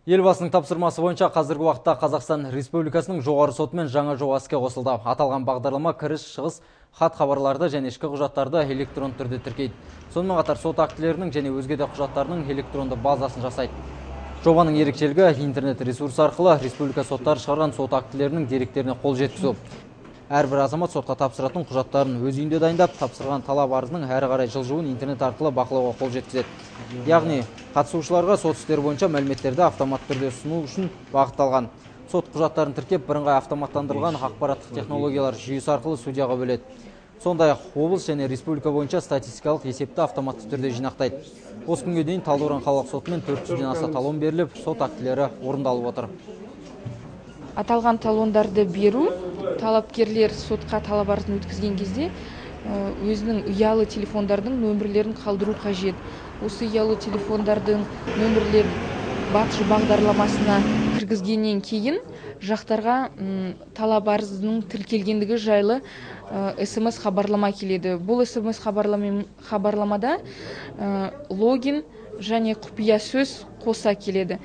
Елбасының тапсырмасы бойынша қазіргі уақытта Қазақстан Республикасының жоғары сотымен жаңа жоба іске қосылды. Аталған бағдарлама кіріс, шығыс, хат хабарларды және ішкі құжаттарды электрон түрде тіркейді. Сонымен қатар сот актілерінің және өзге де құжаттарының электронды базасын жасайды. Жобаның ерекшелігі интернет ресурс арқылы республика соттары шығарған сот актілерінің деректеріне қол жеткізу. Әрбір азамат сотқа тапсыратын құжаттарын өз үйінде дайындап, тапсырған талап арызының әрі қарай жылжуын интернет арқылы бақылауға қол жеткізеді. Яғни, қатысушыларға сот істері бойынша мәліметтерді автоматты түрде ұсыну үшін бағытталған. Сот құжаттарын тіркеп, бірыңғай автоматтандырылған ақпараттық технологиялар жүйесі арқылы судьяға бөледі. Сондай-ақ облыс және республика бойынша статистикалық есепті автоматты түрде жинақтайды. Осы күнге дейін Талдықорған қалалық сотымен 400-ден аса талон беріліп, сот актілері орындалып отыр. Аталған талондарды беру, талапкерлер сотқа талап арызын өткізген кезде өзінің ұялы телефондардың нөмірлерін қалдыру қажет. Осы ұялы телефондардың нөмірлерін Батшы бағдарламасына кіргізгеннен кейін жақтарға талап арызының тіркелгендігі жайлы SMS хабарлама келеді. Бұл SMS хабарламада логин және құпия сөз қоса келеді.